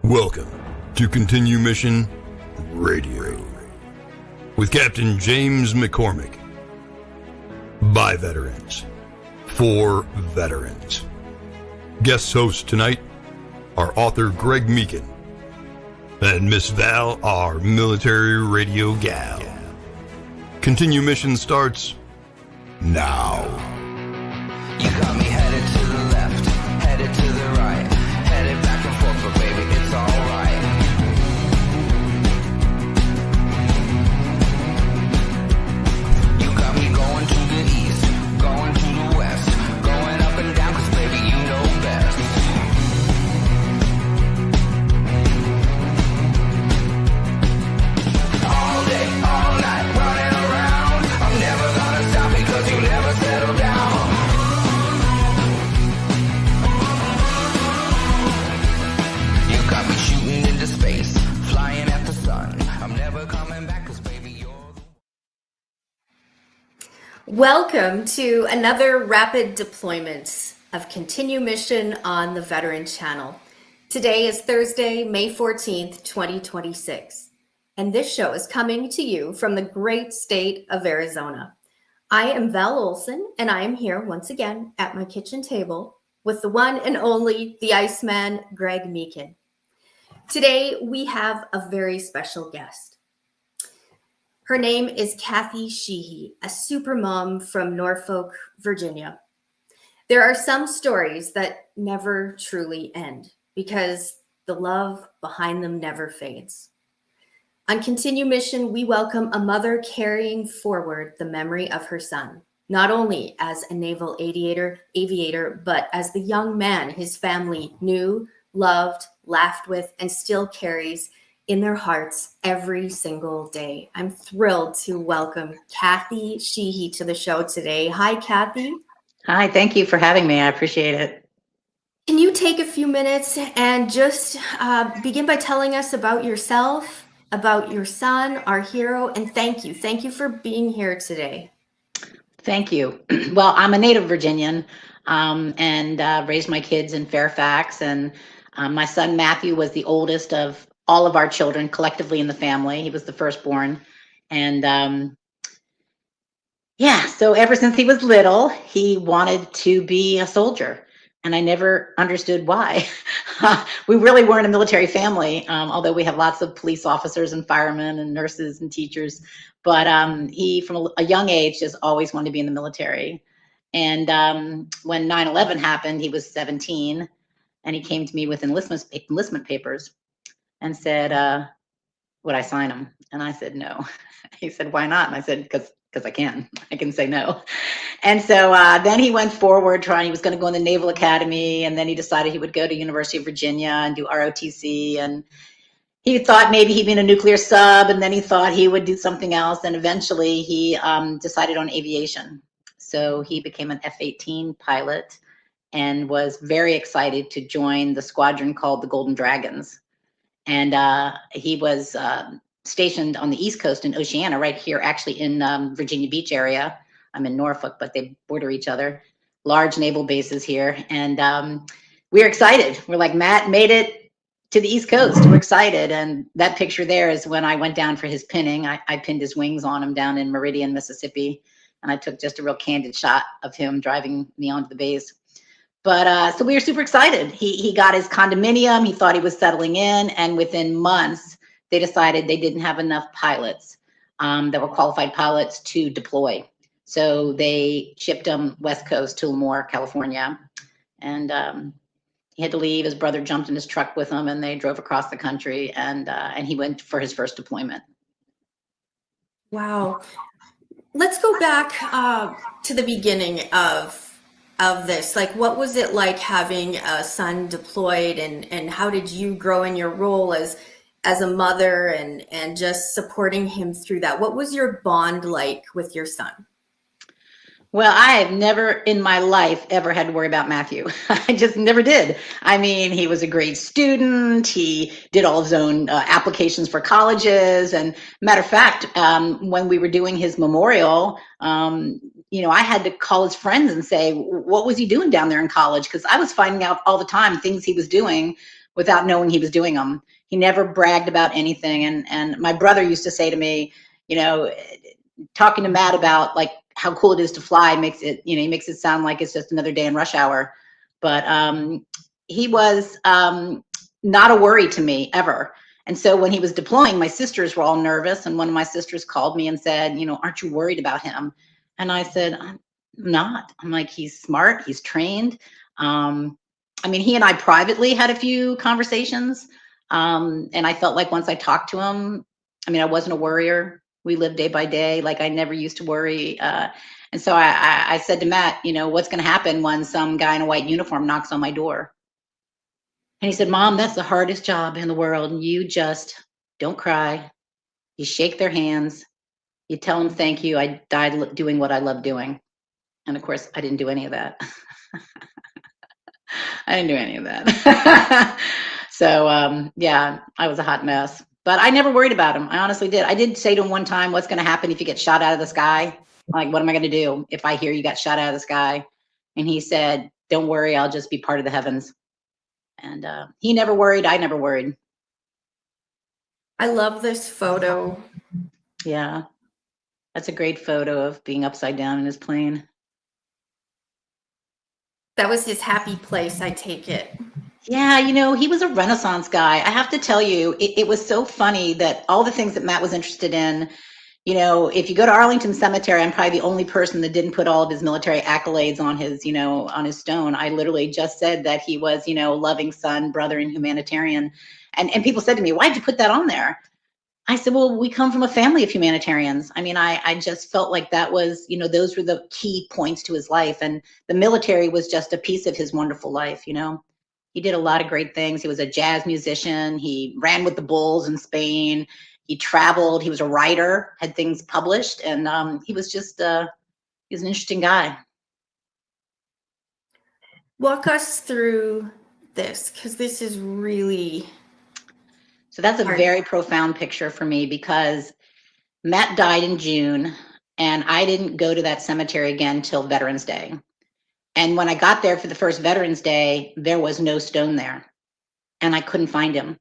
Welcome to Continue Mission Radio with Captain James McCormick. By veterans, for veterans. Guest hosts tonight are author Greg Meekin and Miss Val, our military radio gal. Continue Mission starts now. You got me headed to the left, headed to the right, headed back and forth, but baby, it's alright. You got me going to the east, going to the west, going up and down, cause baby, you know best. All day, all night, running around, I'm never gonna stop because you never settle down. You got me shooting into space, flying at the sun. I'm never coming back cause baby you're the Welcome to another rapid deployment of Continue Mission on the Veteran Channel. Today is Thursday, May 14th, 2026, and this show is coming to you from the great state of Arizona. I am Val Olson, and I am here once again at my kitchen table with the one and only, the Iceman, Greg Meekin. Today, we have a very special guest. Her name is Kathy Sheehy, a super mom from Norfolk, Virginia. There are some stories that never truly end because the love behind them never fades. On Continue Mission, we welcome a mother carrying forward the memory of her son, not only as a naval aviator, but as the young man his family knew, loved, laughed with, and still carries in their hearts every single day. I'm thrilled to welcome Kathy Sheehy to the show today. Hi, Kathy. Hi, thank you for having me. I appreciate it. Can you take a few minutes and just begin by telling us about yourself, about your son, our hero, and thank you. Thank you for being here today. Thank you. Well, I'm a native Virginian and raised my kids in Fairfax. And my son, Matthew, was the oldest of all of our children collectively in the family. He was the firstborn. And so ever since he was little, he wanted to be a soldier. And I never understood why. We really weren't a military family, although we have lots of police officers and firemen and nurses and teachers. But he, from a young age, just always wanted to be in the military. And when 9/11 happened, he was 17, and he came to me with enlistment papers and said, would I sign them? And I said, no. He said, why not? And I said, because I can say no. And so then he went forward he was going to go in the Naval Academy, and then he decided he would go to University of Virginia and do ROTC, and he thought maybe he'd be in a nuclear sub, and then he thought he would do something else, and eventually he decided on aviation. So he became an F-18 pilot and was very excited to join the squadron called the Golden Dragons. And he was stationed on the East Coast in Oceana, right here, actually in Virginia Beach area. I'm in Norfolk, but they border each other. Large naval bases here. And we're excited. We're like, Matt made it to the East Coast. We're excited. And that picture there is when I went down for his pinning. I pinned his wings on him down in Meridian, Mississippi. And I took just a real candid shot of him driving me onto the base. But so we were super excited. He got his condominium. He thought he was settling in. And within months, they decided they didn't have enough pilots that were qualified pilots to deploy. So they shipped him West Coast to Lemoore, California. And he had to leave. His brother jumped in his truck with him, and they drove across the country. And he went for his first deployment. Wow. Let's go back to the beginning of this. Like, what was it like having a son deployed, and how did you grow in your role as a mother and just supporting him through that? What was your bond like with your son? Well, I have never in my life ever had to worry about Matthew. I just never did. I mean, he was a great student. He did all his own applications for colleges. And matter of fact, when we were doing his memorial, I had to call his friends and say, what was he doing down there in college? Because I was finding out all the time things he was doing without knowing he was doing them. He never bragged about anything. And my brother used to say to me, you know, talking to Matt about like how cool it is to fly makes it, you know, he makes it sound like it's just another day in rush hour. But he was not a worry to me ever. And so when he was deploying, my sisters were all nervous. And one of my sisters called me and said, you know, aren't you worried about him? And I said, I'm not. I'm like, he's smart, he's trained. I mean, he and I privately had a few conversations. And I felt like once I talked to him, I mean, I wasn't a worrier. We lived day by day. Like I never used to worry. And so I said to Matt, you know, what's going to happen when some guy in a white uniform knocks on my door? And he said, Mom, that's the hardest job in the world. And you just don't cry. You shake their hands. You tell them thank you. I died doing what I love doing. And of course, I didn't do any of that. I didn't do any of that. So yeah, I was a hot mess. But I never worried about him. I honestly did. I did say to him one time, what's going to happen if you get shot out of the sky? Like, what am I going to do if I hear you got shot out of the sky? And he said, don't worry, I'll just be part of the heavens. And he never worried. I never worried. I love this photo. Yeah, that's a great photo of being upside down in his plane. That was his happy place, I take it. Yeah, you know, he was a Renaissance guy. I have to tell you, it was so funny that all the things that Matt was interested in, you know, if you go to Arlington Cemetery, I'm probably the only person that didn't put all of his military accolades on his, you know, on his stone. I literally just said that he was, you know, loving son, brother, and humanitarian. And people said to me, why'd you put that on there? I said, well, we come from a family of humanitarians. I mean, I just felt like that was, you know, those were the key points to his life. And the military was just a piece of his wonderful life, you know. He did a lot of great things. He was a jazz musician. He ran with the Bulls in Spain. He traveled. He was a writer, had things published. And he was just, he was an interesting guy. Walk us through this, because this is really... So that's a very profound picture for me because Matt died in June and I didn't go to that cemetery again till Veterans Day. And when I got there for the first Veterans Day, there was no stone there and I couldn't find him.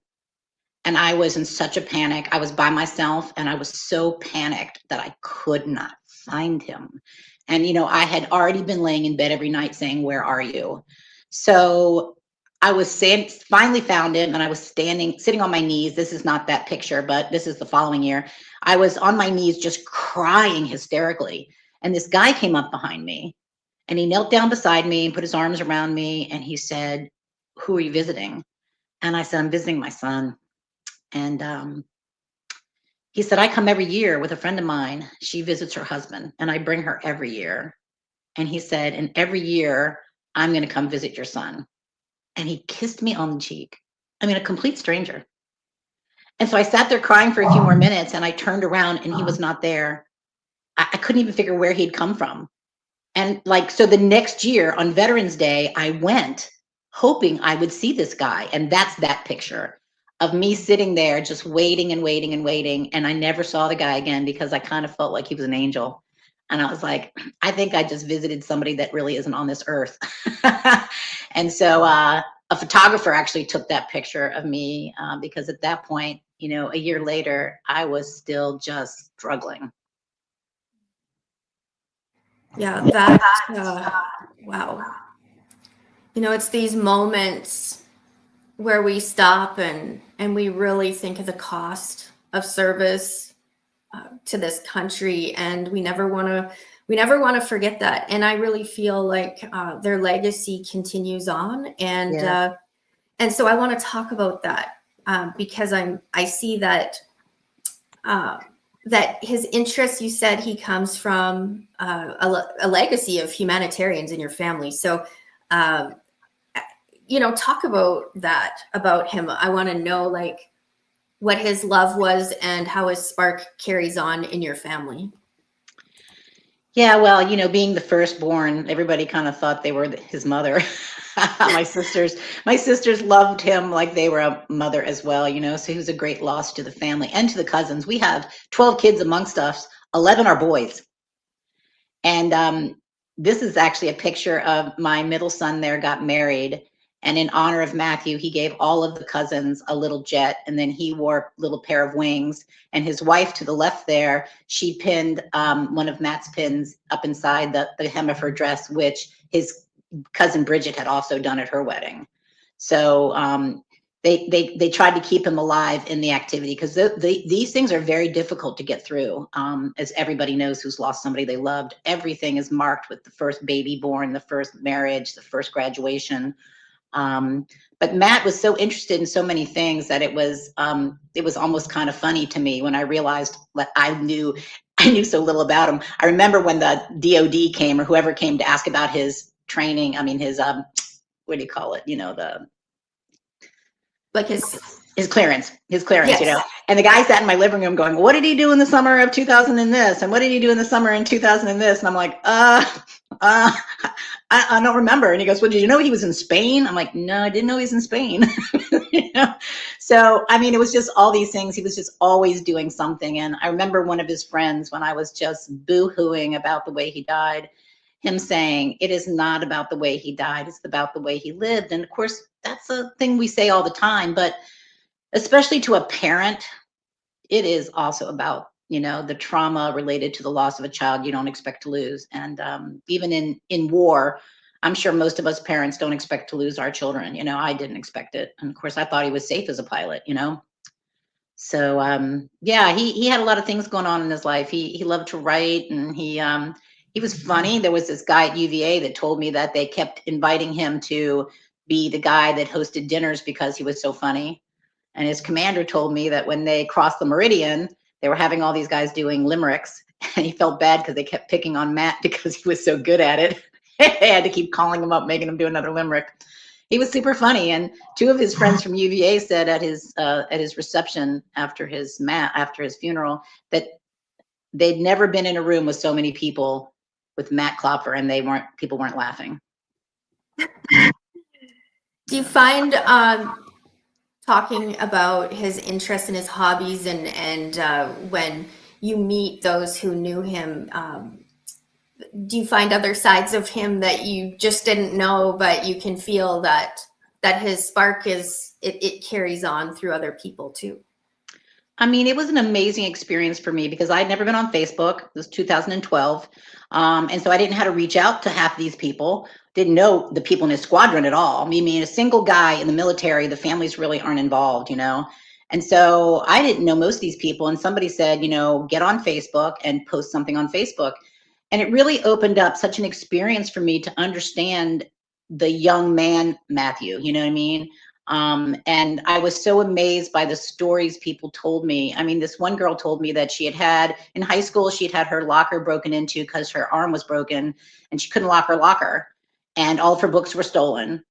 And I was in such a panic. I was by myself and I was so panicked that I could not find him. And, you know, I had already been laying in bed every night saying, where are you? So I was finally found him and I was sitting on my knees. This is not that picture, but this is the following year. I was on my knees just crying hysterically. And this guy came up behind me and he knelt down beside me and put his arms around me. And he said, who are you visiting? And I said, I'm visiting my son. And he said, I come every year with a friend of mine. She visits her husband and I bring her every year. And he said, and every year I'm going to come visit your son. And he kissed me on the cheek. I mean, a complete stranger. And so I sat there crying for a few more minutes and I turned around and he was not there. I couldn't even figure where he'd come from. And like, so the next year on Veterans Day, I went hoping I would see this guy. And that's that picture of me sitting there just waiting and waiting and waiting. And I never saw the guy again because I kind of felt like he was an angel. And I was like, I think I just visited somebody that really isn't on this earth. And so a photographer actually took that picture of me because at that point, you know, a year later, I was still just struggling. Yeah, that, wow. You know, it's these moments where we stop and we really think of the cost of service to this country, and we never want to forget that. And I really feel like their legacy continues on, and so I want to talk about that because I see that that his interest, you said he comes from a legacy of humanitarians in your family. So you know, talk about that, about him. I want to know like what his love was and how his spark carries on in your family. Yeah, well, you know, being the firstborn, everybody kind of thought they were his mother. My sisters loved him like they were a mother as well, you know, so he was a great loss to the family and to the cousins. We have 12 kids amongst us, 11 are boys. And this is actually a picture of my middle son there got married. And in honor of Matthew, he gave all of the cousins a little jet, and then he wore a little pair of wings. And his wife to the left there, she pinned one of Matt's pins up inside the hem of her dress, which his cousin Bridget had also done at her wedding. So they tried to keep him alive in the activity, because these things are very difficult to get through. As everybody knows who's lost somebody they loved, everything is marked with the first baby born, the first marriage, the first graduation. But Matt was so interested in so many things that it was almost kind of funny to me when I realized that I knew so little about him. I remember when the DOD came, or whoever came to ask about his training. I mean, his what do you call it? You know, Like his clearance, yes. you know. And the guy sat in my living room going, "What did he do in the summer of 2000 and this? And what did he do in the summer in 2000 and this?" And I'm like, I don't remember. And he goes, "Well, did you know he was in Spain?" I'm like, "No, I didn't know he was in Spain." You know? So, I mean, it was just all these things. He was just always doing something. And I remember one of his friends, when I was just boo-hooing about the way he died, him saying, "It is not about the way he died, it's about the way he lived." And of course, that's a thing we say all the time, but especially to a parent, it is also about, you know, the trauma related to the loss of a child you don't expect to lose. And even in war, I'm sure most of us parents don't expect to lose our children. You know, I didn't expect it. And of course, I thought he was safe as a pilot, you know. So yeah, he had a lot of things going on in his life. He loved to write, and he was funny. There was this guy at UVA that told me that they kept inviting him to be the guy that hosted dinners because he was so funny. And his commander told me that when they crossed the meridian, they were having all these guys doing limericks, and he felt bad because they kept picking on Matt because he was so good at it. They had to keep calling him up, making him do another limerick. He was super funny. And two of his friends from UVA said at his reception after his funeral that they'd never been in a room with so many people with Matt Klopfer, and people weren't laughing. Do you find talking about his interests and his hobbies, and when you meet those who knew him, do you find other sides of him that you just didn't know, but you can feel that his spark it carries on through other people too? I mean, it was an amazing experience for me because I'd never been on Facebook. It was 2012. And so I didn't know how to reach out to half these people, didn't know the people in his squadron at all. I mean, a single guy in the military, the families really aren't involved, you know? And so I didn't know most of these people. And somebody said, you know, get on Facebook and post something on Facebook. And it really opened up such an experience for me to understand the young man, Matthew, you know what I mean? And I was so amazed by the stories people told me. I mean, this one girl told me that she had in high school, she'd had her locker broken into because her arm was broken and she couldn't lock her locker, and all of her books were stolen.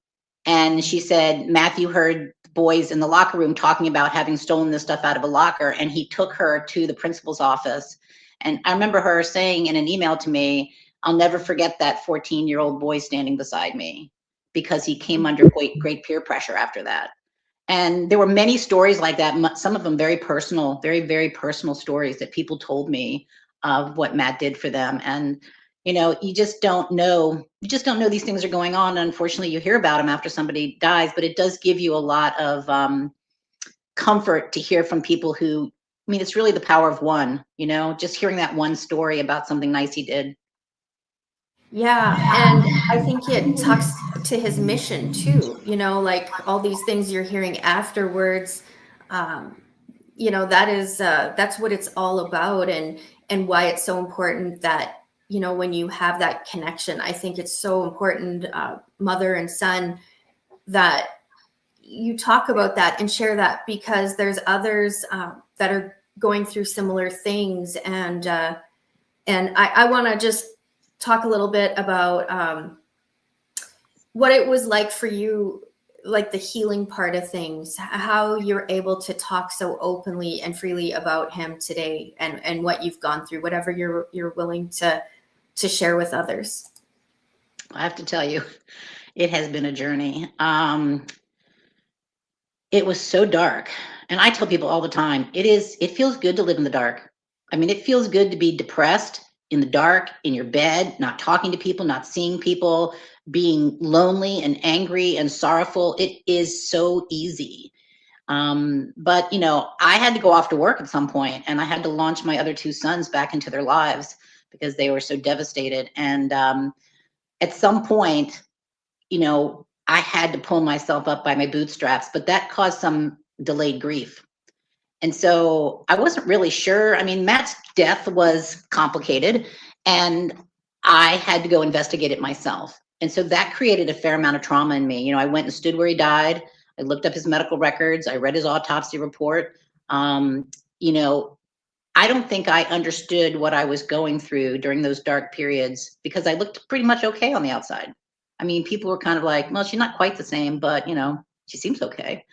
And she said Matthew heard boys in the locker room talking about having stolen this stuff out of a locker, and he took her to the principal's office. And I remember her saying in an email to me, "I'll never forget that 14-year-old boy standing beside me," because he came under great peer pressure after that. And there were many stories like that, some of them very personal, very, very personal stories that people told me of what Matt did for them. And, you know, you just don't know these things are going on. Unfortunately, you hear about them after somebody dies, but it does give you a lot of comfort to hear from people who, I mean, it's really the power of one, you know, just hearing that one story about something nice he did. Yeah, and I think it talks to his mission too, you know, like all these things you're hearing afterwards. You know, that's what it's all about, and why it's so important that, you know, when you have that connection, I think it's so important, mother and son, that you talk about that and share that, because there's others that are going through similar things. And I want to just talk a little bit about what it was like for you, like the healing part of things, how you're able to talk so openly and freely about him today, and what you've gone through, whatever you're willing to share with others. I have to tell you, it has been a journey. It was so dark. And I tell people all the time, it feels good to live in the dark. I mean, it feels good to be depressed in the dark, in your bed, not talking to people, not seeing people, being lonely and angry and sorrowful. It is so easy. But you know, I had to go off to work at some point, and I had to launch my other two sons back into their lives because they were so devastated. And at some point, you know, I had to pull myself up by my bootstraps, but that caused some delayed grief. And so I wasn't really sure. I mean, Matt's death was complicated, and I had to go investigate it myself. And so that created a fair amount of trauma in me. You know, I went and stood where he died. I looked up his medical records. I read his autopsy report. You know, I don't think I understood what I was going through during those dark periods because I looked pretty much okay on the outside. I mean, people were kind of like, well, she's not quite the same, but you know, she seems okay.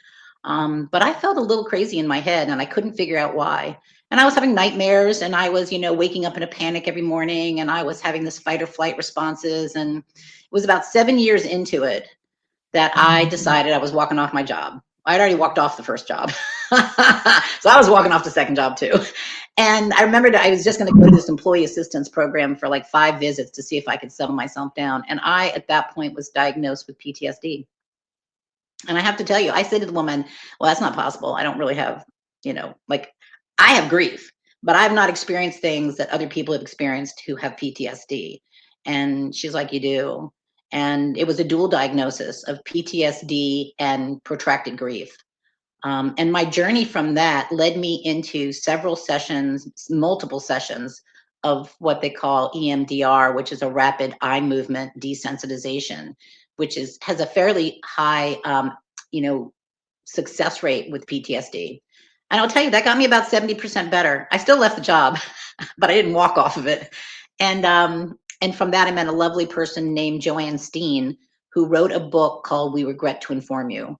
But I felt a little crazy in my head and I couldn't figure out why. And I was having nightmares and I was, you know, waking up in a panic every morning and I was having this fight or flight responses. And it was about 7 years into it that I decided I was walking off my job. I'd already walked off the first job. So I was walking off the second job too. And I remembered I was just going to go to this employee assistance program for like 5 visits to see if I could settle myself down. And I, at that point, was diagnosed with PTSD. And I have to tell you, I said to the woman, well, that's not possible. I don't really have, you know, like I have grief, but I've not experienced things that other people have experienced who have PTSD. And she's like, you do. And it was a dual diagnosis of PTSD and protracted grief. And my journey from that led me into several sessions, multiple sessions of what they call EMDR, which is a rapid eye movement desensitization, which has a fairly high, you know, success rate with PTSD. And I'll tell you, that got me about 70% better. I still left the job, but I didn't walk off of it. And from that, I met a lovely person named Joanne Steen, who wrote a book called We Regret to Inform You.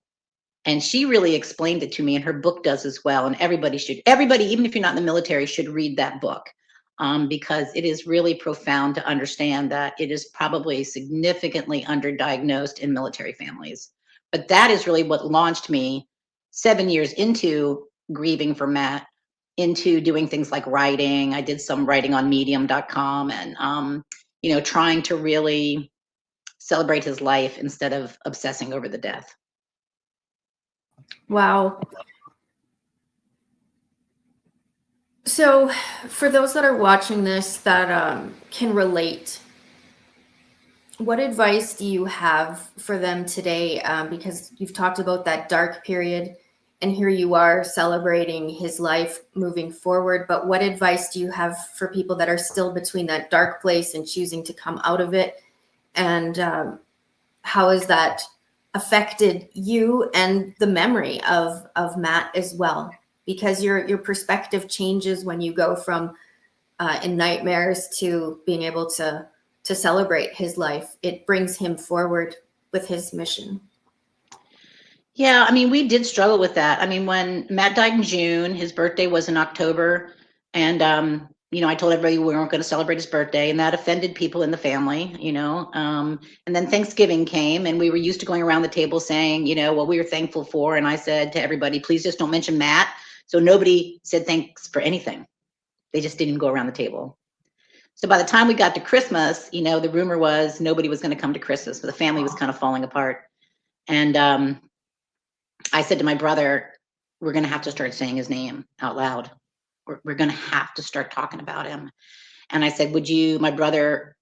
And she really explained it to me, and her book does as well. And everybody, even if you're not in the military, should read that book because it is really profound to understand that it is probably significantly underdiagnosed in military families. But that is really what launched me 7 years into grieving for Matt, into doing things like writing. I did some writing on medium.com and, you know, trying to really celebrate his life instead of obsessing over the death. Wow. So for those that are watching this that can relate, what advice do you have for them today? Because you've talked about that dark period and here you are celebrating his life moving forward. But what advice do you have for people that are still between that dark place and choosing to come out of it? And how has that affected you and the memory of Matt as well? Because your perspective changes when you go from in nightmares to being able to celebrate his life. It brings him forward with his mission. Yeah, I mean, we did struggle with that. I mean, when Matt died in June, his birthday was in October. And, you know, I told everybody we weren't going to celebrate his birthday, and that offended people in the family, you know. And then Thanksgiving came, and we were used to going around the table saying, you know, what we were thankful for. And I said to everybody, please just don't mention Matt. So nobody said thanks for anything. They just didn't go around the table. So by the time we got to Christmas, you know, the rumor was nobody was going to come to Christmas, but the family was kind of falling apart. And I said to my brother, we're going to have to start saying his name out loud. We're going to have to start talking about him. And I said, my brother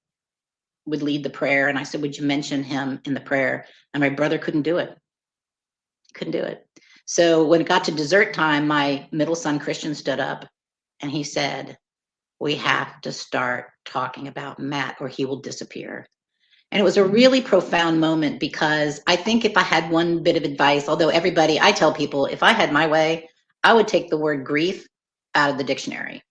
would lead the prayer. And I said, would you mention him in the prayer? And my brother couldn't do it. Couldn't do it. So when it got to dessert time, my middle son, Christian, stood up and he said, we have to start talking about Matt or he will disappear. And it was a really profound moment because I think if I had one bit of advice, although I tell people, if I had my way, I would take the word grief out of the dictionary.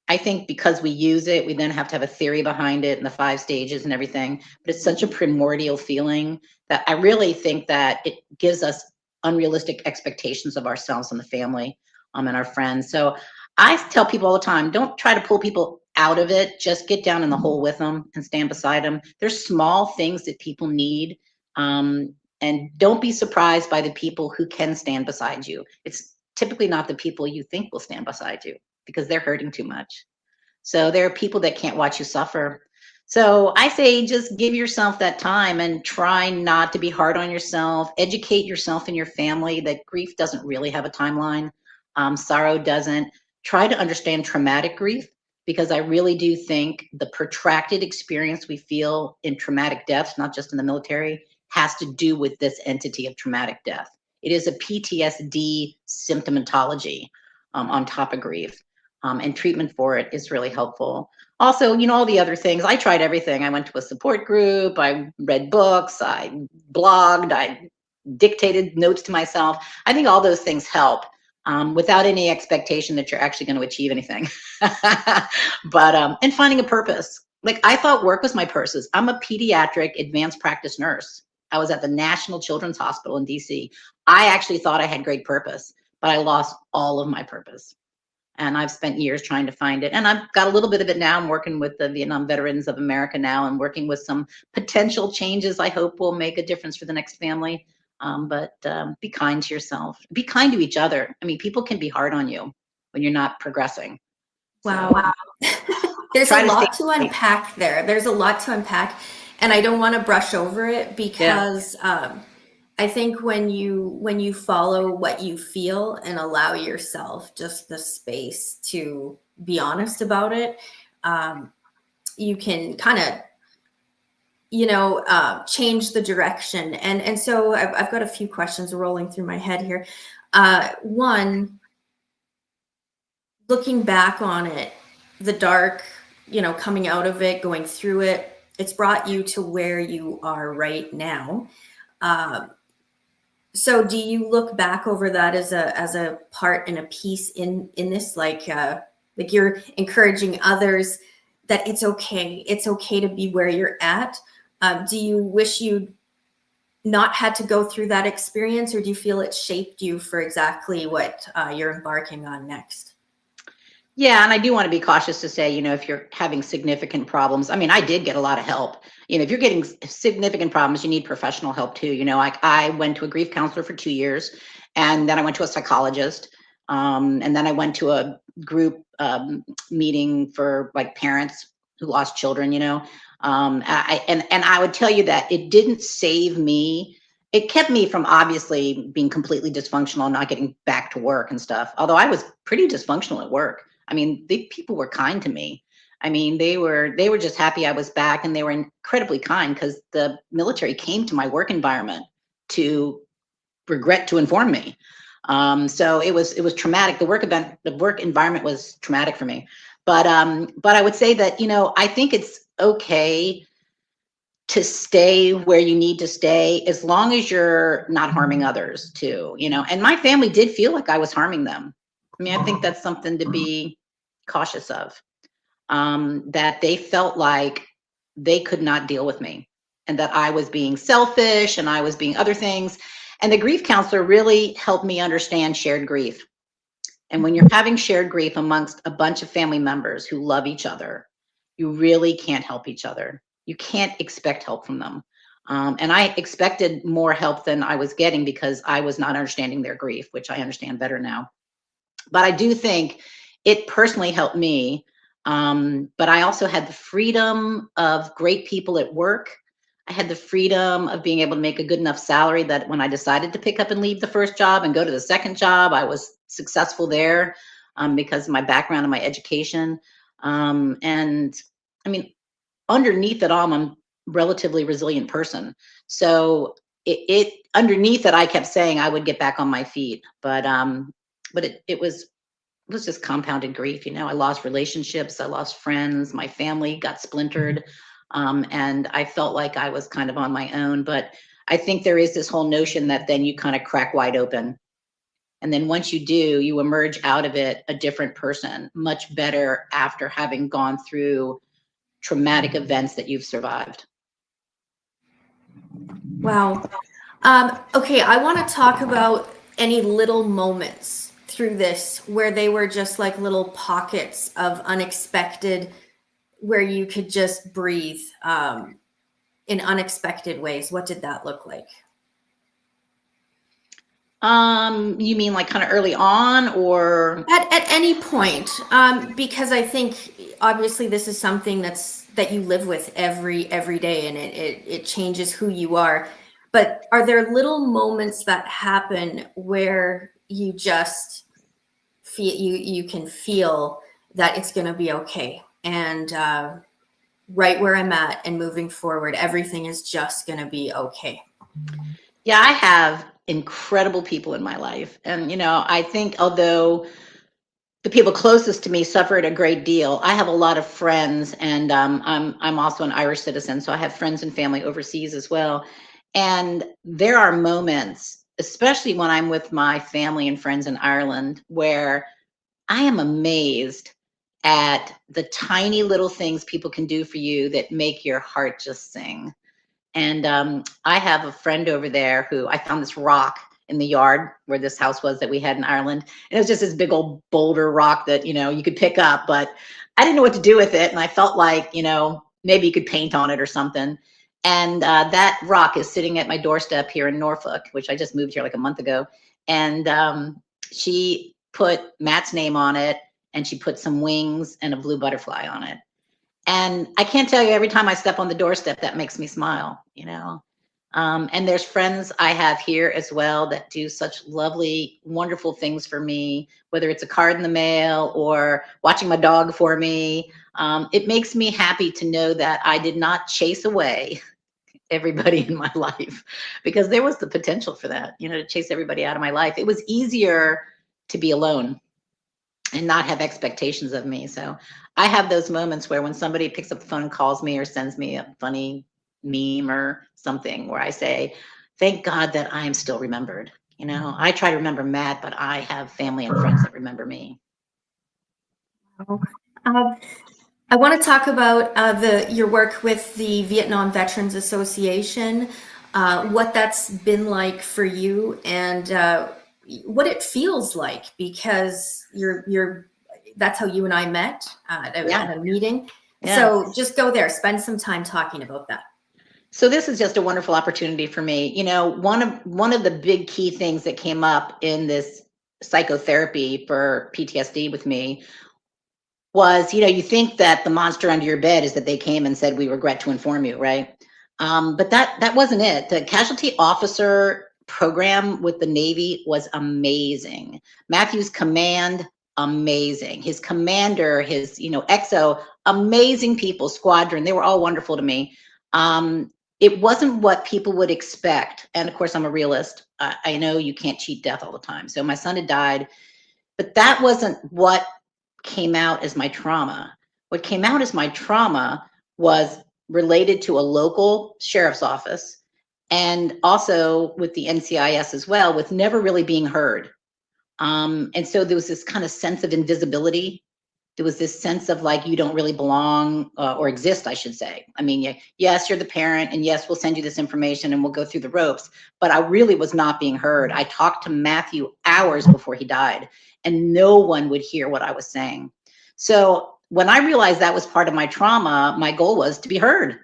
I think because we use it, we then have to have a theory behind it and the 5 stages and everything. But it's such a primordial feeling that I really think that it gives us unrealistic expectations of ourselves and the family and our friends. So I tell people all the time, don't try to pull people out of it. Just get down in the hole with them and stand beside them. There's small things that people need. And don't be surprised by the people who can stand beside you. It's typically not the people you think will stand beside you because they're hurting too much. So there are people that can't watch you suffer. So I say just give yourself that time and try not to be hard on yourself. Educate yourself and your family that grief doesn't really have a timeline. Sorrow doesn't. Try to understand traumatic grief, because I really do think the protracted experience we feel in traumatic deaths, not just in the military, has to do with this entity of traumatic death. It is a PTSD symptomatology on top of grief. And treatment for it is really helpful. Also, all the other things. I tried everything. I went to a support group. I read books. I blogged. I dictated notes to myself. I think all those things help, without any expectation that you're actually going to achieve anything. But and finding a purpose. Like, I thought work was my purpose. I'm a pediatric advanced practice nurse. I was at the National Children's Hospital in DC. I actually thought I had great purpose, but I lost all of my purpose. And I've spent years trying to find it. And I've got a little bit of it now. I'm working with the Vietnam Veterans of America now, and working with some potential changes I hope will make a difference for the next family. But be kind to yourself. Be kind to each other. I mean, people can be hard on you when you're not progressing. Wow. There's a lot to unpack there. There's a lot to unpack. And I don't want to brush over it, because I think when you follow what you feel and allow yourself just the space to be honest about it, you can kind of, change the direction. And so I've got a few questions rolling through my head here. One, looking back on it, the dark, coming out of it, going through it, it's brought you to where you are right now. So do you look back over that as a part and a piece in this, like you're encouraging others that it's okay to be where you're at? Do you wish you'd not had to go through that experience, or do you feel it shaped you for exactly what you're embarking on next? Yeah, and I do want to be cautious to say, if you're having significant problems, I mean, I did get a lot of help. If you're getting significant problems, you need professional help too. Like, I went to a grief counselor for 2 years, and then I went to a psychologist, and then I went to a group meeting for like parents who lost children. I would tell you that it didn't save me. It kept me from obviously being completely dysfunctional, not getting back to work and stuff. Although I was pretty dysfunctional at work. I mean, the people were kind to me. I mean, they were just happy I was back, and they were incredibly kind, because the military came to my work environment to regret to inform me. So it was traumatic. The work environment was traumatic for me. But I would say that, I think it's okay to stay where you need to stay, as long as you're not harming others too, and my family did feel like I was harming them. I mean, I think that's something to be cautious of, that they felt like they could not deal with me, and that I was being selfish and I was being other things. And the grief counselor really helped me understand shared grief. And when you're having shared grief amongst a bunch of family members who love each other, you really can't help each other. You can't expect help from them. And I expected more help than I was getting, because I was not understanding their grief, which I understand better now. But I do think it personally helped me. But I also had the freedom of great people at work. I had the freedom of being able to make a good enough salary that when I decided to pick up and leave the first job and go to the second job, I was successful there, because of my background and my education. And I mean, underneath it all, I'm a relatively resilient person. So it underneath it, I kept saying I would get back on my feet. But it was just compounded grief. I lost relationships, I lost friends, my family got splintered. And I felt like I was kind of on my own. But I think there is this whole notion that then you kind of crack wide open. And then once you do, you emerge out of it a different person, much better after having gone through traumatic events that you've survived. Wow. Okay, I want to talk about any little moments through this where they were just like little pockets of unexpected, where you could just breathe in unexpected ways. What did that look like? You mean like kind of early on, or At any point? Because I think obviously this is something that you live with every day, and it changes who you are. But are there little moments that happen where you just feel you can feel that it's going to be okay, and right where I'm at and moving forward, everything is just going to be okay? Yeah, I have incredible people in my life. And, I think although the people closest to me suffered a great deal, I have a lot of friends, and I'm also an Irish citizen, so I have friends and family overseas as well. And there are moments, especially when I'm with my family and friends in Ireland, where I am amazed at the tiny little things people can do for you that make your heart just sing. And I have a friend over there who I found this rock in the yard where this house was that we had in Ireland. And it was just this big old boulder rock that, you could pick up, but I didn't know what to do with it. And I felt like, maybe you could paint on it or something. And that rock is sitting at my doorstep here in Norfolk, which I just moved here like a month ago. And she put Matt's name on it, and she put some wings and a blue butterfly on it. And I can't tell you, every time I step on the doorstep, that makes me smile. And there's friends I have here as well that do such lovely, wonderful things for me, whether it's a card in the mail or watching my dog for me. It makes me happy to know that I did not chase away everybody in my life, because there was the potential for that, to chase everybody out of my life. It was easier to be alone and not have expectations of me. So I have those moments where when somebody picks up the phone and calls me or sends me a funny meme or something, where I say, thank God that I am still remembered. I try to remember Matt, but I have family and friends that remember me. Um, I want to talk about your work with the Vietnam Veterans Association, what that's been like for you, and what it feels like, because that's how you and I met at a meeting. Yeah. So just go there, spend some time talking about that. So this is just a wonderful opportunity for me. One of the big key things that came up in this psychotherapy for PTSD with me was, you think that the monster under your bed is that they came and said, we regret to inform you, right? But that wasn't it. The casualty officer program with the Navy was amazing. Matthew's command, amazing. His commander, his, XO, amazing people, squadron, they were all wonderful to me. It wasn't what people would expect. And of course, I'm a realist. I know you can't cheat death all the time. So my son had died, but that wasn't what came out as my trauma. What came out as my trauma was related to a local sheriff's office, and also with the NCIS as well, with never really being heard. And so there was this kind of sense of invisibility. There was this sense of like, you don't really belong or exist, I should say. I mean, yes, you're the parent, and yes, we'll send you this information and we'll go through the ropes, but I really was not being heard. I talked to Matthew hours before he died, and no one would hear what I was saying. So when I realized that was part of my trauma, my goal was to be heard.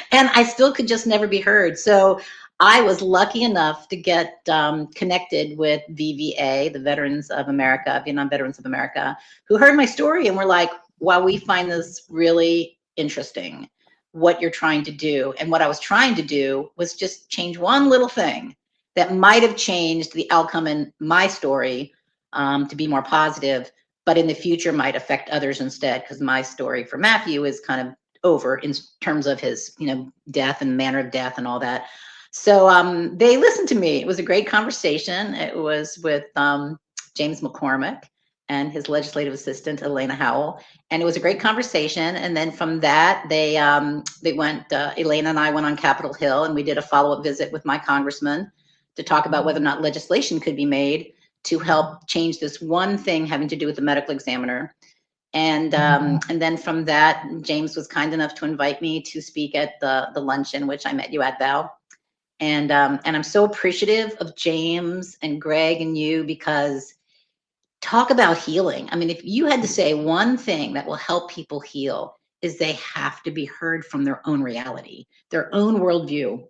And I still could just never be heard. So I was lucky enough to get connected with VVA, the Veterans of America, Vietnam Veterans of America, who heard my story and were like, wow, we find this really interesting, what you're trying to do. And what I was trying to do was just change one little thing that might have changed the outcome in my story to be more positive, but in the future might affect others instead, because my story for Matthew is kind of over in terms of his, death and manner of death and all that. So they listened to me. It was a great conversation. It was with James McCormick and his legislative assistant, Elena Howell. And it was a great conversation. And then from that, they went, Elena and I went on Capitol Hill, and we did a follow-up visit with my congressman to talk about whether or not legislation could be made to help change this one thing having to do with the medical examiner. And then from that, James was kind enough to invite me to speak at the luncheon, which I met you at, Val. And I'm so appreciative of James and Greg and you, because talk about healing. I mean, if you had to say one thing that will help people heal, is they have to be heard from their own reality, their own worldview.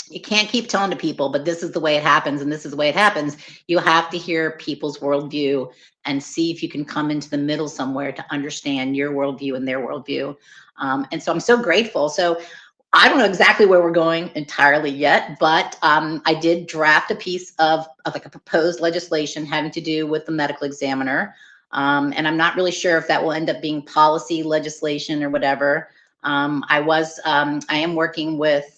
you can't keep telling to people, but this is the way it happens and this is the way it happens. You have to hear people's worldview and see if you can come into the middle somewhere to understand your worldview and their worldview. And so I'm so grateful. So I don't know exactly where we're going entirely yet, but I did draft a piece of like a proposed legislation having to do with the medical examiner. And I'm not really sure if that will end up being policy legislation or whatever. I am working with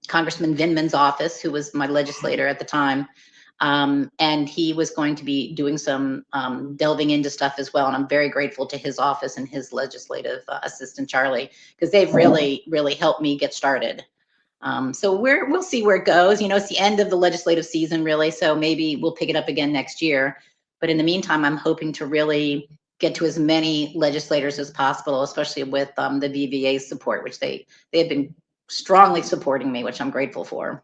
Congressman Vindman's office, who was my legislator at the time. And he was going to be doing some delving into stuff as well. And I'm very grateful to his office and his legislative assistant, Charlie, because they've really, really helped me get started. So we'll see where it goes. You know, it's the end of the legislative season, really. So maybe we'll pick it up again next year. But in the meantime, I'm hoping to really get to as many legislators as possible, especially with the VVA's support, which they have been strongly supporting me, which I'm grateful for.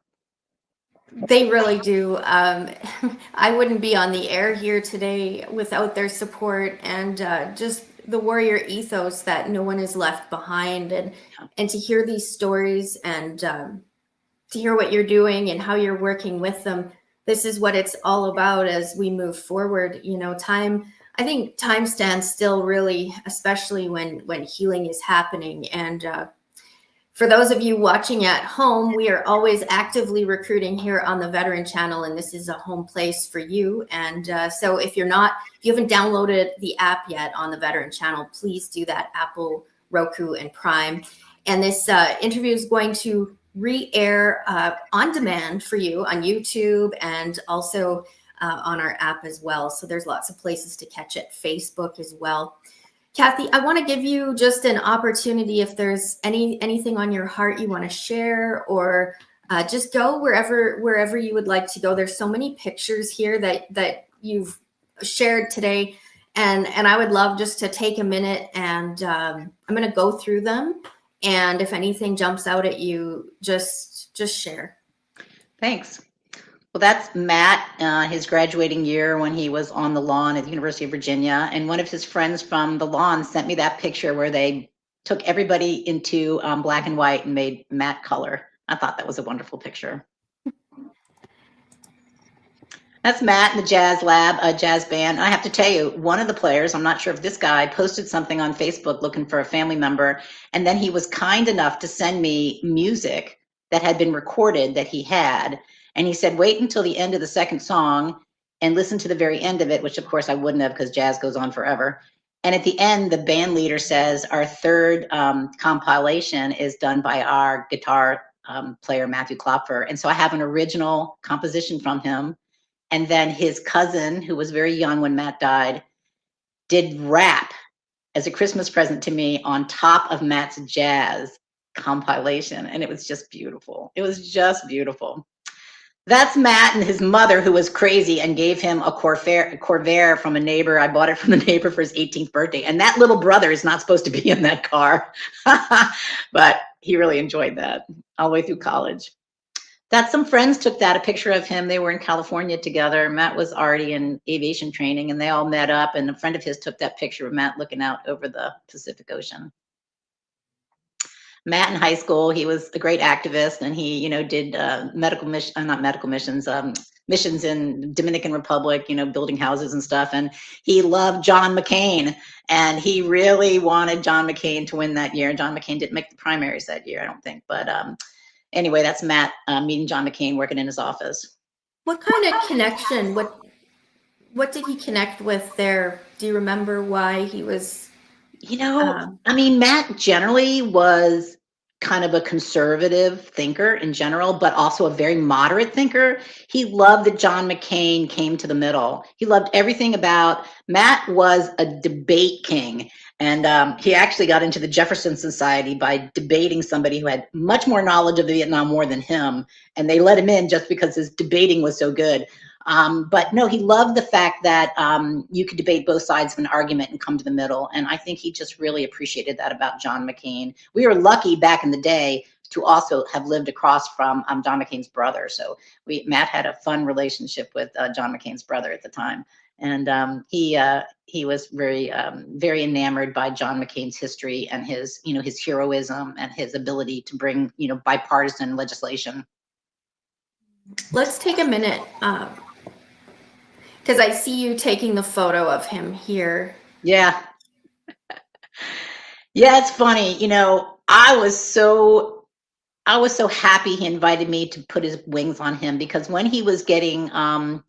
They really do. I wouldn't be on the air here today without their support and just the warrior ethos that no one is left behind, and to hear these stories and to hear what you're doing and how you're working with them. This is what it's all about as we move forward. You know, I think time stands still, really, especially when healing is happening. And for those of you watching at home, we are always actively recruiting here on the Veteran Channel, and this is a home place for you. And so if you haven't downloaded the app yet on the Veteran Channel, please do that. Apple, Roku, and Prime. And this interview is going to re-air on demand for you on YouTube and also on our app as well. So there's lots of places to catch it, Facebook as well. Kathy, I want to give you just an opportunity if there's anything on your heart you want to share, or just go wherever you would like to go. There's so many pictures here that you've shared today, and I would love just to take a minute and I'm going to go through them, and if anything jumps out at you, just share. Thanks. Well, that's Matt, his graduating year when he was on the lawn at the University of Virginia. And one of his friends from the lawn sent me that picture where they took everybody into black and white and made Matt color. I thought that was a wonderful picture. That's Matt in the Jazz Lab, a jazz band. I have to tell you, one of the players, I'm not sure if this guy, posted something on Facebook looking for a family member. And then he was kind enough to send me music that had been recorded that he had. And he said, wait until the end of the second song and listen to the very end of it, which of course I wouldn't have because jazz goes on forever. And at the end, the band leader says, our third compilation is done by our guitar player, Matthew Klopfer. And so I have an original composition from him. And then his cousin, who was very young when Matt died, did rap as a Christmas present to me on top of Matt's jazz compilation. And it was just beautiful. It was just beautiful. That's Matt and his mother, who was crazy and gave him a Corvair from a neighbor. I bought it from the neighbor for his 18th birthday. And that little brother is not supposed to be in that car. But he really enjoyed that all the way through college. That some friends took that, a picture of him. They were in California together. Matt was already in aviation training, and they all met up. And a friend of his took that picture of Matt looking out over the Pacific Ocean. Matt in high school, he was a great activist, and he, did missions in Dominican Republic, building houses and stuff. And he loved John McCain, and he really wanted John McCain to win that year. John McCain didn't make the primaries that year, I don't think. But anyway, that's Matt meeting John McCain, working in his office. What kind of connection? What did he connect with there? Do you remember why he was? Matt generally was kind of a conservative thinker in general, but also a very moderate thinker. He loved that John McCain came to the middle. He loved everything about Matt was a debate king. And he actually got into the Jefferson Society by debating somebody who had much more knowledge of the Vietnam War than him. And they let him in just because his debating was so good. But no, he loved the fact that you could debate both sides of an argument and come to the middle. And I think he just really appreciated that about John McCain. We were lucky back in the day to also have lived across from John McCain's brother. So Matt had a fun relationship with John McCain's brother at the time. And he was very enamored by John McCain's history and his, his heroism and his ability to bring, bipartisan legislation. Let's take a minute, because I see you taking the photo of him here. Yeah. Yeah, it's funny. I was so happy he invited me to put his wings on him, because when he was getting, I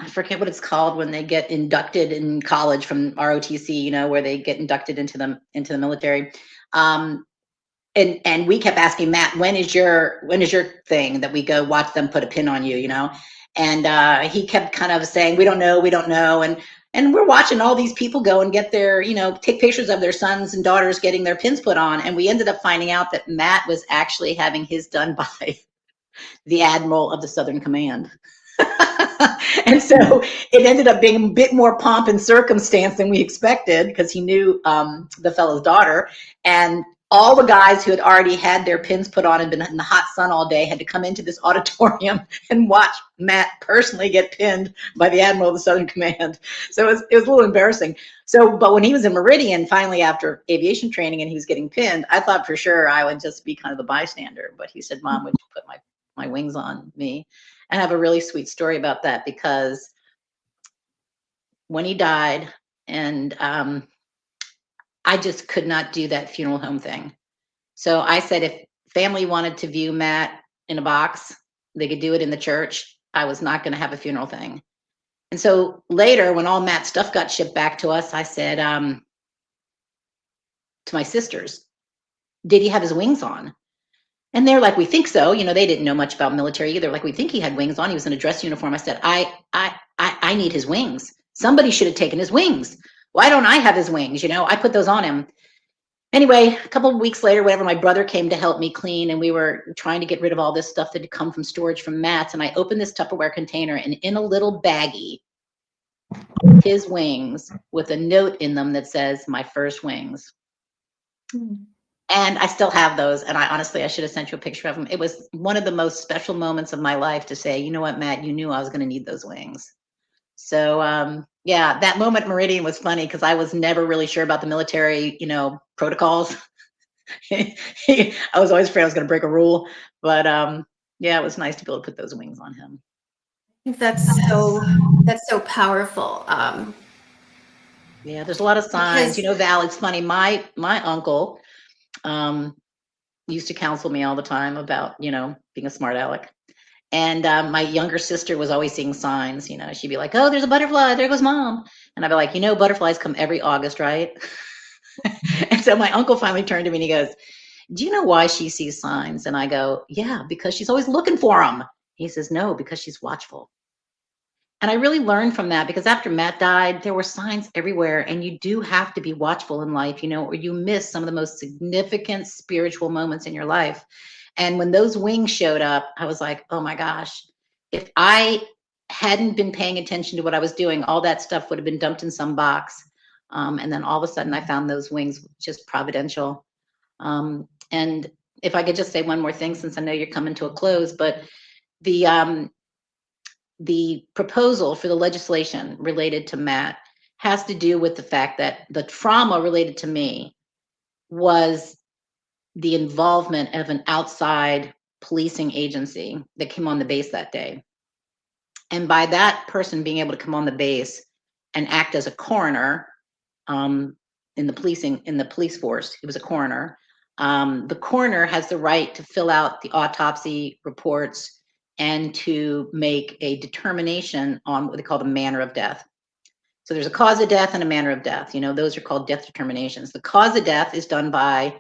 forget what it's called when they get inducted in college from ROTC, where they get inducted into the military. And we kept asking Matt, when is your thing that we go watch them put a pin on you, And he kept kind of saying, we don't know. And we're watching all these people go and get their, take pictures of their sons and daughters getting their pins put on. And we ended up finding out that Matt was actually having his done by the Admiral of the Southern Command. And so it ended up being a bit more pomp and circumstance than we expected, because he knew the fellow's daughter. And all the guys who had already had their pins put on and been in the hot sun all day had to come into this auditorium and watch Matt personally get pinned by the Admiral of the Southern Command. So it was a little embarrassing. But when he was in Meridian, finally after aviation training, and he was getting pinned, I thought for sure I would just be kind of the bystander. But he said, Mom, would you put my wings on me? And I have a really sweet story about that, because when he died, and I just could not do that funeral home thing. So I said, if family wanted to view Matt in a box, they could do it in the church. I was not going to have a funeral thing. And so later, when all Matt's stuff got shipped back to us, I said to my sisters, did he have his wings on? And they're like, we think so. They didn't know much about military either. Like, we think he had wings on. He was in a dress uniform. I said, I need his wings. Somebody should have taken his wings. Why don't I have his wings? I put those on him. Anyway, a couple of weeks later, whatever, my brother came to help me clean, and we were trying to get rid of all this stuff that had come from storage from Matt's. And I opened this Tupperware container, and in a little baggie, his wings with a note in them that says, my first wings. And I still have those. And I should have sent you a picture of them. It was one of the most special moments of my life to say, you know what, Matt, you knew I was going to need those wings. So, yeah, that moment Meridian was funny, because I was never really sure about the military, protocols. I was always afraid I was going to break a rule. But yeah, it was nice to be able to put those wings on him. I think that's so powerful. Yeah, there's a lot of signs. Val, it's funny. My uncle used to counsel me all the time about, being a smart aleck. And my younger sister was always seeing signs. She'd be like, oh, there's a butterfly. There goes Mom. And I'd be like, butterflies come every August, right? And so my uncle finally turned to me and he goes, do you know why she sees signs? And I go, yeah, because she's always looking for them. He says, no, because she's watchful. And I really learned from that, because after Matt died, there were signs everywhere, and you do have to be watchful in life, or you miss some of the most significant spiritual moments in your life. And when those wings showed up, I was like, oh my gosh, if I hadn't been paying attention to what I was doing, all that stuff would have been dumped in some box. And then all of a sudden I found those wings, just providential. And if I could just say one more thing, since I know you're coming to a close, but the proposal for the legislation related to Matt has to do with the fact that the trauma related to me was the involvement of an outside policing agency that came on the base that day. And by that person being able to come on the base and act as a coroner in the police force, he was a coroner. The coroner has the right to fill out the autopsy reports and to make a determination on what they call the manner of death. So there's a cause of death and a manner of death. Those are called death determinations. The cause of death is done by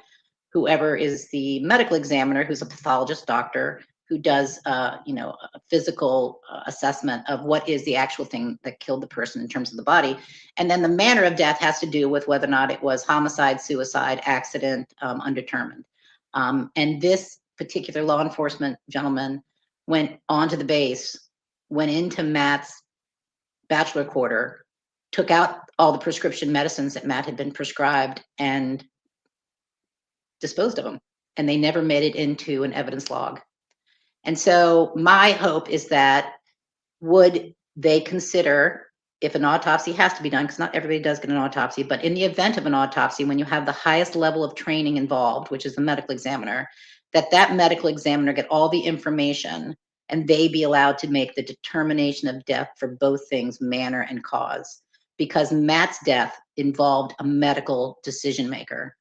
whoever is the medical examiner, who's a pathologist doctor, who does, a physical assessment of what is the actual thing that killed the person in terms of the body. And then the manner of death has to do with whether or not it was homicide, suicide, accident, undetermined. And this particular law enforcement gentleman went onto the base, went into Matt's bachelor quarter, took out all the prescription medicines that Matt had been prescribed, and disposed of them. And they never made it into an evidence log. And so my hope is that would they consider if an autopsy has to be done, because not everybody does get an autopsy, but in the event of an autopsy, when you have the highest level of training involved, which is the medical examiner, that medical examiner get all the information and they be allowed to make the determination of death for both things, manner and cause. Because Matt's death involved a medical decision maker,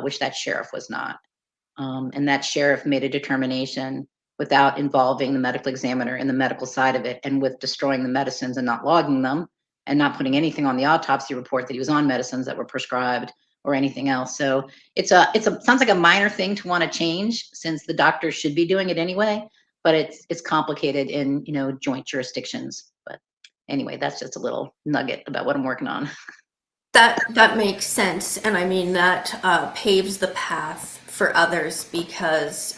which that sheriff was not. And that sheriff made a determination without involving the medical examiner in the medical side of it, and with destroying the medicines and not logging them and not putting anything on the autopsy report that he was on medicines that were prescribed or anything else. So sounds like a minor thing to want to change, since the doctor should be doing it anyway, but it's complicated in, joint jurisdictions. But anyway, that's just a little nugget about what I'm working on. That makes sense, and I mean that paves the path for others, because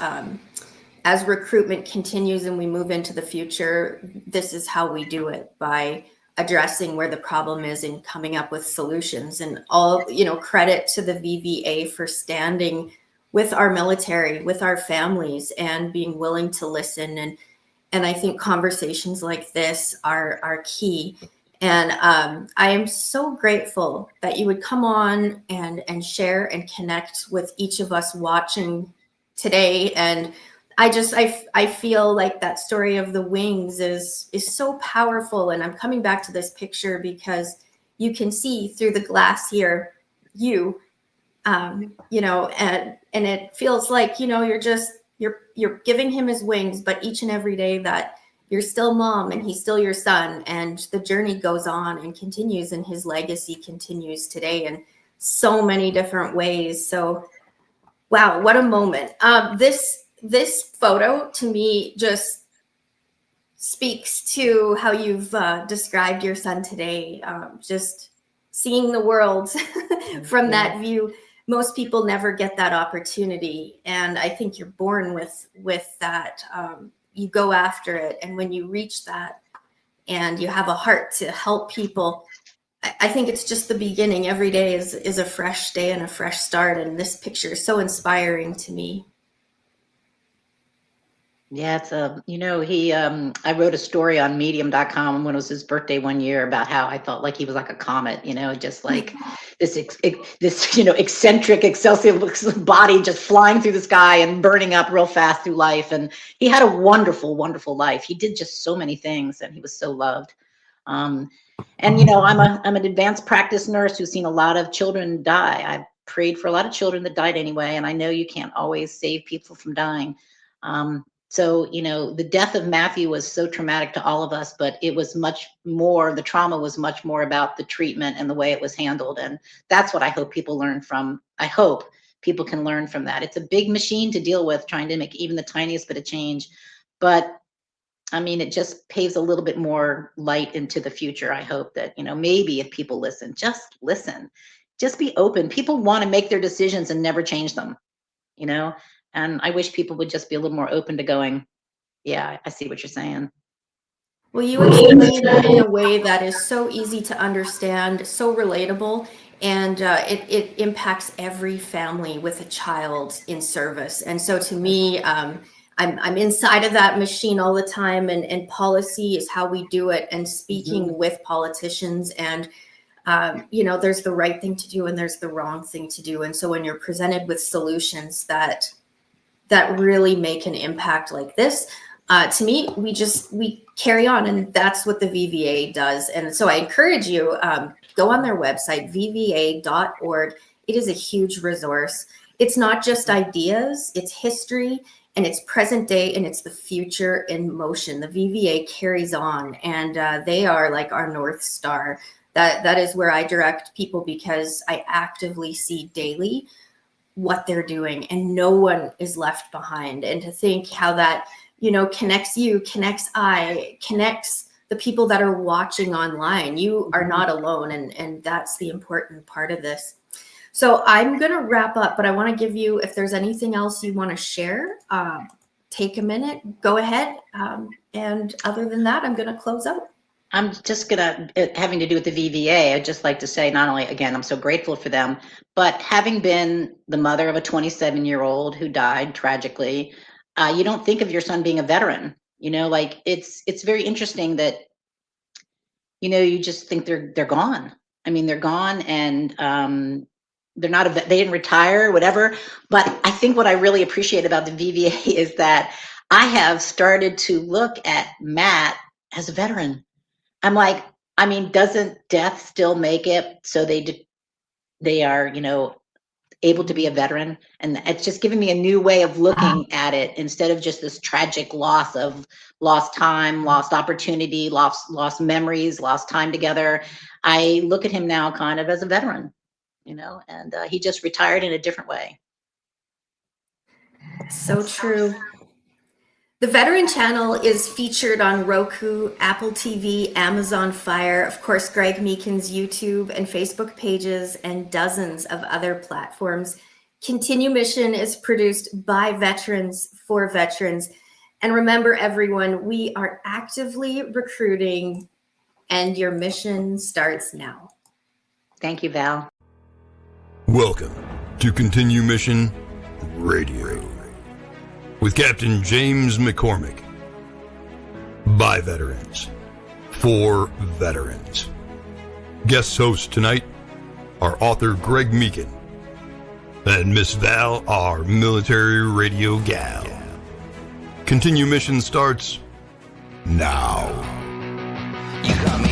as recruitment continues and we move into the future, this is how we do it, by addressing where the problem is and coming up with solutions. And all, credit to the VVA for standing with our military, with our families, and being willing to listen. And I think conversations like this are key. And I am so grateful that you would come on and share and connect with each of us watching today. And I feel like that story of the wings is so powerful. And I'm coming back to this picture because you can see through the glass here, and it feels like, you're giving him his wings, but each and every day that you're still mom and he's still your son, and the journey goes on and continues, and his legacy continues today in so many different ways. So, wow, what a moment. This photo to me just speaks to how you've described your son today. Just seeing the world from that view. Most people never get that opportunity, and I think you're born with that. You go after it, and when you reach that and you have a heart to help people, I think it's just the beginning. Every day is a fresh day and a fresh start, and this picture is so inspiring to me. Yeah, it's I wrote a story on medium.com when it was his birthday one year about how I felt like he was like a comet, just like this eccentric excelsior body just flying through the sky and burning up real fast through life. And he had a wonderful, wonderful life. He did just so many things, and he was so loved. I'm an advanced practice nurse who's seen a lot of children die. I've prayed for a lot of children that died anyway, and I know you can't always save people from dying. So, the death of Matthew was so traumatic to all of us, but it was much more, the trauma was much more about the treatment and the way it was handled. And that's what I hope people learn from. I hope people can learn from that. It's a big machine to deal with, trying to make even the tiniest bit of change. But I mean, it just paves a little bit more light into the future. I hope that, maybe if people listen, just be open. People want to make their decisions and never change them, And I wish people would just be a little more open to going, yeah, I see what you're saying. Well, you explained it in a way that is so easy to understand, so relatable, and it impacts every family with a child in service. And so to me, I'm inside of that machine all the time, and policy is how we do it, and speaking with politicians, and there's the right thing to do and there's the wrong thing to do. And so when you're presented with solutions that really make an impact like this, to me, we carry on, and that's what the VVA does. And so I encourage you, go on their website, vva.org. It is a huge resource. It's not just ideas, it's history, and it's present day, and it's the future in motion. The VVA carries on, and they are like our North Star. That is where I direct people, because I actively see daily what they're doing, and no one is left behind. And to think how that, connects you, connects the people that are watching online. You are not alone, and that's the important part of this. So I'm going to wrap up, but I want to give you, if there's anything else you want to share, take a minute, go ahead. And other than that, I'm going to close out. I'm just having to do with the VVA, I'd just like to say, not only, again, I'm so grateful for them, but having been the mother of a 27-year-old who died tragically, you don't think of your son being a veteran, it's very interesting that you just think they're gone. I mean, they're gone, and they're not they didn't retire, whatever. But I think what I really appreciate about the VVA is that I have started to look at Matt as a veteran. I'm like, I mean, doesn't death still make it so they are, able to be a veteran? And it's just giving me a new way of looking at it, instead of just this tragic loss of lost time, lost opportunity, lost memories, lost time together. I look at him now kind of as a veteran, and he just retired in a different way. So true. The Veteran Channel is featured on Roku, Apple TV, Amazon Fire, of course, Greg Meekin's YouTube and Facebook pages, and dozens of other platforms. Continue Mission is produced by veterans for veterans. And remember, everyone, we are actively recruiting, and your mission starts now. Thank you, Val. Welcome to Continue Mission Radio with Captain James McCormick. By veterans, for veterans. Guest hosts tonight are author Greg Meekin and Miss Val, our military radio gal. Continue Mission starts now. You got me